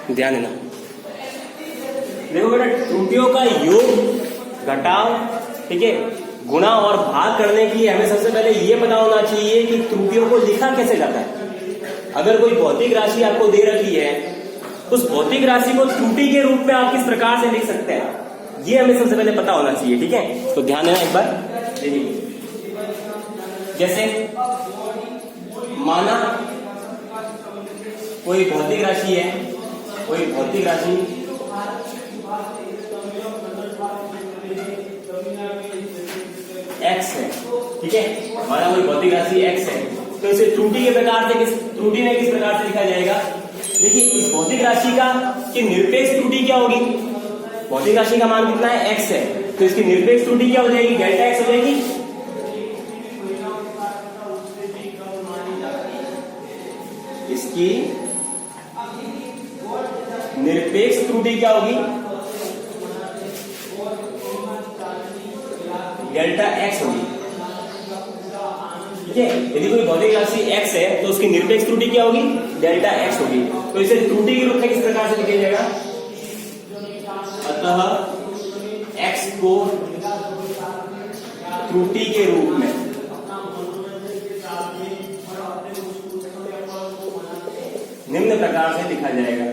ध्यान देना। देखो बेटा, त्रुटियों का योग, घटाव, ठीक है, गुणा और भाग करने की हमें सबसे पहले ये पता होना चाहिए कि त्रुटियों को लिखा कैसे जाता है। अगर कोई भौतिक राशि आपको दे रखी है, उस भौतिक राशि को त्रुटि के रूप में आप किस प्रकार से लिख सकते हैं, ये हमें सबसे पहले पता होना चाहिए। ठीक है, तो ध्यान देना एक बार। देखिए, जैसे माना कोई भौतिक राशि है, कोई भौतिक राशि x है, ठीक है, माना कोई भौतिक राशि x है, तो इसे त्रुटि के प्रकार से त्रुटि में किस प्रकार से लिखा जाएगा। देखिए, इस भौतिक राशि का कि निरपेक्ष त्रुटि क्या होगी। भौतिक राशि का मान कितना है, x है, तो इसकी निरपेक्ष त्रुटि क्या हो जाएगी, डेल्टा x हो जाएगी। इसकी निरपेक्ष त्रुटि क्या होगी, डेल्टा x होगी। ठीक है, यदि कोई भौतिक राशि x है तो उसकी निरपेक्ष त्रुटि क्या होगी, डेल्टा x होगी। तो इसे त्रुटि के रूप में किस प्रकार से लिखा जाएगा, अतः x को त्रुटि के रूप में निम्न प्रकार से लिखा जाएगा।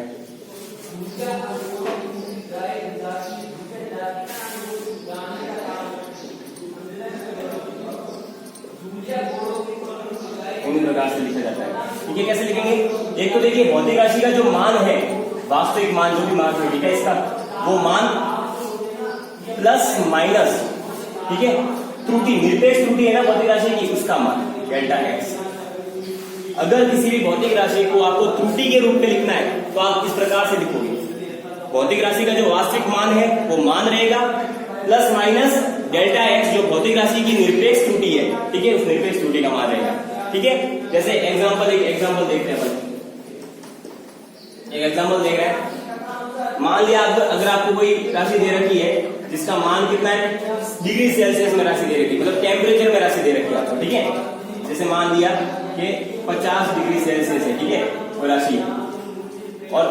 निम्न प्रकार से लिखा जाता है। ठीक है, कैसे लिखेंगे, एक तो देखिए भौतिक राशि का जो मान है, वास्तविक मान जो भी मान है, ठीक है, इसका वो मान प्लस माइनस, ठीक है, त्रुटि, निरपेक्ष त्रुटि है ना भौतिक राशि की, उसका मान डेल्टा x। अगर किसी भी भौतिक राशि को आपको त्रुटि के रूप में लिखना है तो आप इस प्रकार से लिखोगे, भौतिक राशि का जो वास्तविक मान है वो मान रहेगा, प्लस माइनस डेल्टा x जो भौतिक राशि की निरपेक्ष त्रुटि है, ठीक है, उस निरपेक्ष त्रुटि का मान रहेगा। ठीक है, जैसे एग्जांपल देखते हैं अपन, एक एग्जांपल देख रहे हैं। मान लिया अगर आपको कोई राशि दे रखी है जिसका मान कितना है, डिग्री सेल्सियस में राशि दे रखी है, मतलब टेम्परेचर में राशि दे रखी है आपको। ठीक है, जैसे मान लिया कि 50 डिग्री सेल्सियस है, ठीक है, वो राशि, और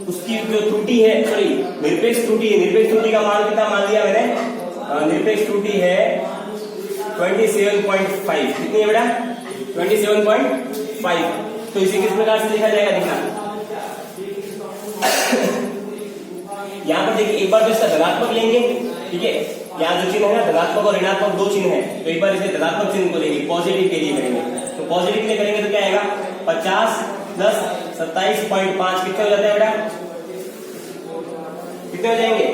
उसकी जो त्रुटि है, सॉरी निरपेक्ष त्रुटि है, निरपेक्ष त्रुटि का मान कितना मान लिया मैंने, निरपेक्ष त्रुटि है 27.5, कितनी है बेटा, 27.5। तो इसे किस प्रकार से लिखा जाएगा, देखना यहाँ पर देखिए, एक बार तो इसका धनात्मक लेंगे, ठीक है, यहाँ जो चिन्ह है ना, धनात्मक और ऋणात्मक दो चिन्ह है, तो एक बार इसे धनात्मक चिन्ह को लेंगे, पॉजिटिव के लिए करेंगे, तो पॉजिटिव के लिए करेंगे तो क्या आएगा, 50 प्लस 27.5 कितने हो जाते हैं बेटा, कितने हो जाएंगे,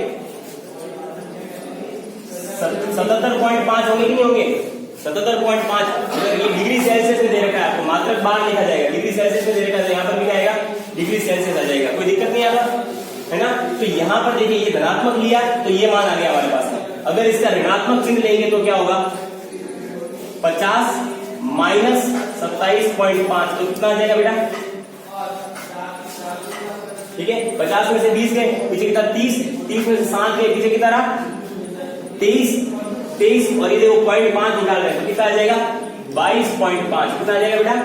77.5 होंगे कि नहीं होंगे, 77.5। अगर ये डिग्री सेल्सियस में दे रखा है आपको, मात्रक बार लिखा जाएगा, डिग्री सेल्सियस में दे रखा है, यहाँ पर भी क्या आएगा, डिग्री सेल्सियस आ जाएगा, कोई दिक्कत नहीं आएगा, है ना। तो यहाँ पर देखिए, ये धनात्मक लिया तो ये मान आ गया हमारे पास में। अगर इसका ऋणात्मक चिन्ह लेंगे तो क्या होगा, 50 माइनस 27.5, तो कितना आ जाएगा बेटा, ठीक है, 50 में से 20 गए, पीछे कितना 30, 30 में से 7 गए, पीछे कितना रहा 23, और ये देखो 0.5 निकाल रहे हैं, तो कितना आ जाएगा 22.5, कितना आ जाएगा बेटा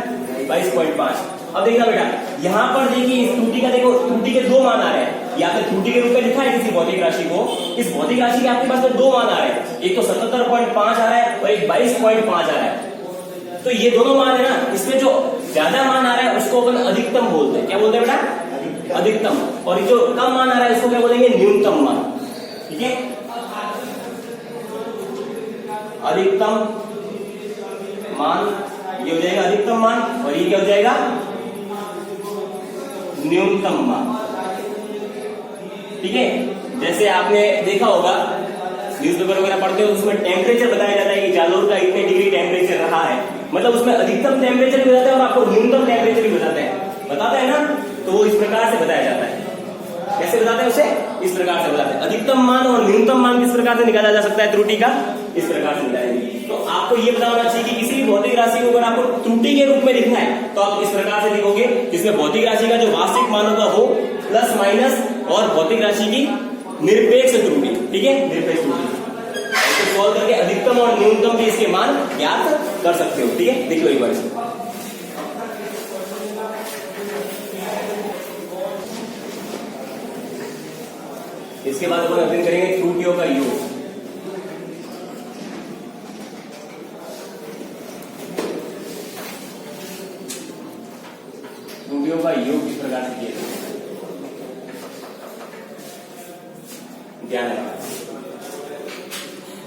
22.5। अब देखना बेटा, यहाँ पर देखिए इस त्रुटि का, देखो त्रुटि के दो मान आ रहे हैं, या फिर त्रुटि के रूप में लिखा है किसी भौतिक राशि को, इस भौतिक राशि के आपके पास में दो मान आ रहे हैं, एक तो 77.5 आ रहा है और एक 22.5 आ रहा है। तो ये दोनों मान है ना, इसमें जो ज्यादा मान आ रहा है उसको अपन अधिकतम बोलते हैं, क्या बोलते हैं बेटा, अधिकतम, और ये जो कम मान आ रहा है इसको क्या बोलेंगे, न्यूनतम मान। ठीक है, अधिकतम मान ये हो जाएगा अधिकतम मान, और ये क्या हो जाएगा, न्यूनतम मान। ठीक है, जैसे आपने देखा होगा न्यूज़पेपर वगैरह पढ़ते हो, उसमें टेम्परेचर बताया जाता है कि जालोर का इतने डिग्री टेम्परेचर रहा है, मतलब उसमें अधिकतम टेम्परेचर भी बताता है और आपको न्यूनतम टेम्परेचर भी बताता है ना, तो वो इस प्रकार से बताया जाता है। कैसे बताते हैं उसे, इस प्रकार से बताते हैं। अधिकतम मान और न्यूनतम मान किस प्रकार से निकाला जा सकता है त्रुटि का, इस प्रकार से निकालेंगे। तो आपको ये पता होना चाहिए कि किसी भी भौतिक राशि को अगर आपको त्रुटि के रूप में लिखना है तो आप इस प्रकार से लिखोगे, जिसमें भौतिक राशि का जो वास्तविक मान होगा वो प्लस माइनस और भौतिक राशि की निरपेक्ष त्रुटि, ठीक है, निरपेक्ष त्रुटि। इसको सॉल्व करके अधिकतम और न्यूनतम भी इसके मान ज्ञात कर सकते हो। ठीक है, देखिए एक बार इसके बाद अपन अध्ययन करेंगे त्रुटियों का योग। त्रुटियों का योग किस प्रकार से किया जाए, ध्यान रखना।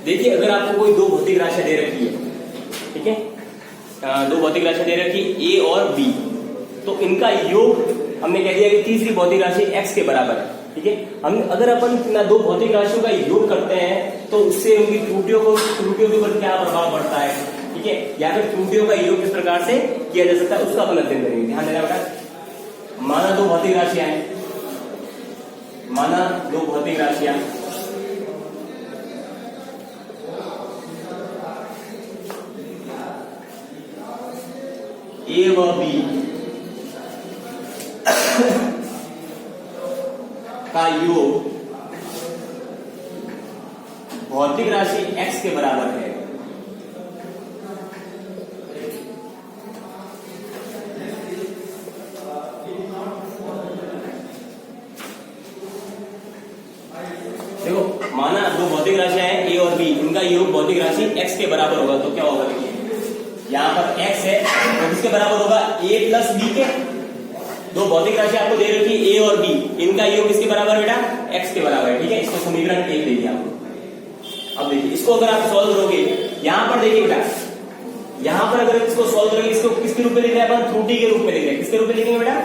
देखिए, अगर आपको कोई दो भौतिक राशियां दे रखी है, ठीक है, दो भौतिक राशियां दे रखी ए और बी, तो इनका योग हमने कह दिया कि तीसरी भौतिक राशि x के बराबर है, ठीक है। हम अगर अपन दो भौतिक राशियों का योग करते हैं तो उससे उनकी त्रुटियों के ऊपर क्या प्रभाव पड़ता है, ठीक है, या फिर त्रुटियों का योग किस प्रकार से किया जा सकता है उसका अपन अध्ययन करेंगे। ध्यान देना बेटा। माना दो भौतिक राशियां हैं, माना दो भौतिक राशियां ए व बी का योग भौतिक राशि x के बराबर है। देखो, माना दो भौतिक राशियां हैं a और b, इनका योग भौतिक राशि x के बराबर होगा, तो क्या होगा, देखिए यहां पर x है तो किसके बराबर होगा, a प्लस b के। दो भौतिक राशि आपको दे रखी है a और b, इनका योग किसके बराबर है बेटा, x के बराबर है, ठीक है। इसको समीकरण 1 दे दिया आपको। अब देखिए, इसको अगर आप सॉल्व करोगे, यहां पर देखिए बेटा, यहां पर अगर इसको सॉल्व करोगे, इसको किसके रूप में लिख रहे हैं अपन, त्रुटि के रूप में लिख रहे हैं। किसके रूप में लिखेंगे बेटा,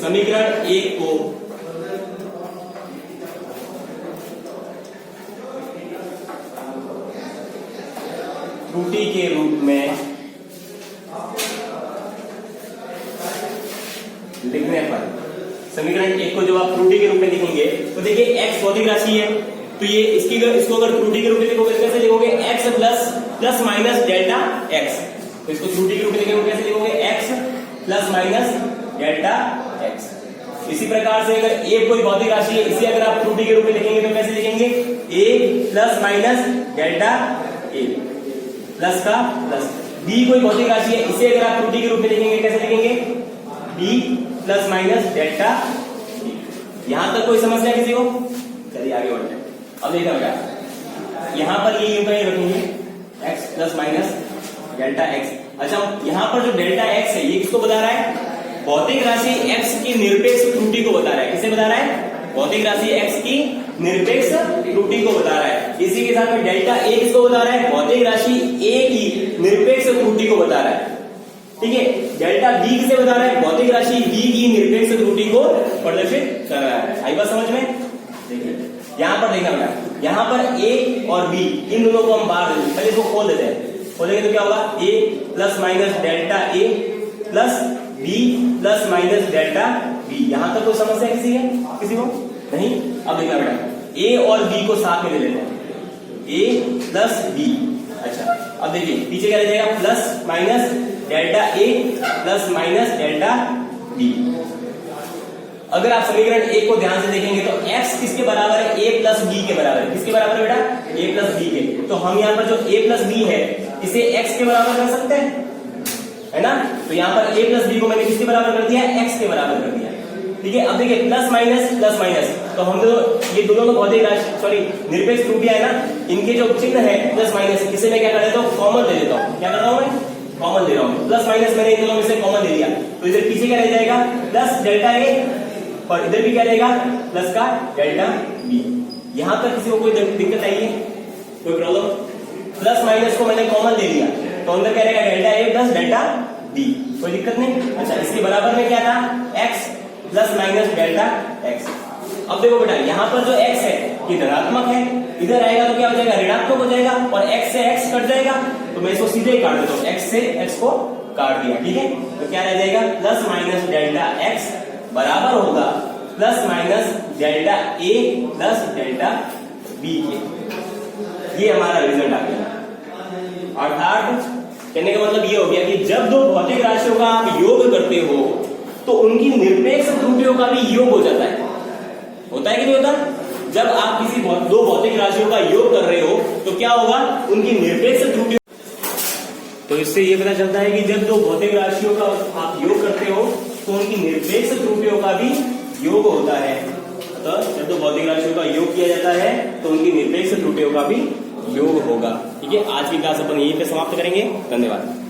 समीकरण 1 को त्रुटि के रूप में लिखने पर, समीकरण 1 को जब आप त्रुटि के रूप में लिखेंगे तो देखिए x भौतिक राशि है, तो ये इसको अगर त्रुटि के रूप में लिखोगे कैसे लिखोगे, x plus minus delta x। तो इसको त्रुटि के रूप में लिखोगे कैसे लिखोगे, x plus minus delta x। इसी प्रकार से अगर a कोई भौतिक राशि है, इसे अगर आप त्रुटि के रूप में लिखेंगे तो कैसे लिखेंगे, a plus minus delta a plus का प्लस। b कोई भौतिक राशि है, इसे अगर आप त्रुटि के रूप में लिखेंगे कैसे लिखेंगे, b प्लस माइनस डेल्टा। यहां तक कोई समस्या किसी को, चलिए आगे बढ़ते हैं। अब देखा बेटा, यहां पर ये यूं कहीं रखेंगे x plus minus delta x। अच्छा, यहां पर जो डेल्टा x है ये किसको बता रहा है, भौतिक राशि x की निरपेक्ष त्रुटि को बता रहा है। किसे बता रहा है, भौतिक राशि x की निरपेक्ष त्रुटि को बता रहा है। इसी के साथ में डेल्टा a किसको बता रहा है, भौतिक राशि a की निरपेक्ष त्रुटि को बता रहा है, ठीक है। डेल्टा बी किसे बता रहा है, भौतिक राशि बी की निरपेक्ष त्रुटि को प्रदर्शित कर रहा है। आई बात समझ में। देखिए यहां पर देखना बेटा, यहां पर a और b इन दोनों को हम बाहर देते हैं, पहले इसको खोल देते हैं। खोलेंगे तो क्या होगा, a plus minus delta a plus b plus minus delta b। यहां तक कोई समस्या किसी को नहीं। अब देखना बेटा, a और b को साथ में ले लेते हैं, a प्लस b। अच्छा, अब देखिए पीछे क्या रह जाएगा, plus minus delta a plus minus delta b। अगर आप समीकरण 1 को ध्यान से देखेंगे तो x किसके बराबर है, a प्लस b के बराबर है। किसके बराबर है बेटा, a प्लस b के। तो हम यहाँ पर जो a प्लस b है इसे x के बराबर कर सकते हैं, है ना। तो यहाँ पर a प्लस b को मैंने किसके बराबर कर दिया, x के बराबर कर दिया, ठीक है। अब देखिए प्लस माइनस, तो हम ये दोनों भौतिक राशि सॉरी निरपेक्ष त्रुटियां है ना, इनके जो चिन्ह है प्लस माइनस, इसे मैं क्या कर देता हूँ, कॉमन दे देता हूँ। क्या कर रहा हूँ मैं, कॉमन दे रहा हूँ। प्लस माइनस मैंने इन दोनों में से कॉमन दे दिया, तो इधर पीछे क्या रह जाएगा, प्लस डेल्टा a, और इधर भी क्या रहेगा, प्लस का डेल्टा b। यहां तक किसी को कोई दिक्कत आई है, कोई प्रॉब्लम। प्लस माइनस को मैंने कॉमन ले लिया, तो अंदर क्या रहेगा, delta a plus delta b, कोई दिक्कत नहीं। अच्छा, इसके बराबर में क्या था, x plus minus delta x। अब देखो बेटा, यहाँ पर जो x है ये धनात्मक है, इधर आएगा तो क्या हो जाएगा, ऋणात्मक हो जाएगा, और x से x कट जाएगा, तो मैं इसको सीधे ही काट देता हूँ, x से x को काट दिया, ठीक है। तो क्या रह जाएगा, प्लस माइनस डेल्टा x बराबर होगा plus minus delta a plus delta b के। ये हमारा रिजल्ट आ गया। अर्थात कहने का मतलब ये हो गया कि जब दो भौतिक राशियों का आप योग करते हो तो उनकी निरपेक्ष त्रुटियों का भी योग हो जाता है। होता है कि नहीं होता। जब आप किसी दो भौतिक राशियों का योग कर रहे हो तो क्या होगा, उनकी निरपेक्ष त्रुटियों। तो इससे ये पता चलता है कि जब दो भौतिक राशियों का आप योग करते हो तो उनकी निरपेक्ष त्रुटियों का भी योग होता है। तो जब दो भौतिक राशियों का योग किया जाता है तो उनकी निरपेक्ष त्रुटियों का भी योग होगा। ठीक है, आज की क्लास अपन यहीं पे समाप्त करेंगे। धन्यवाद।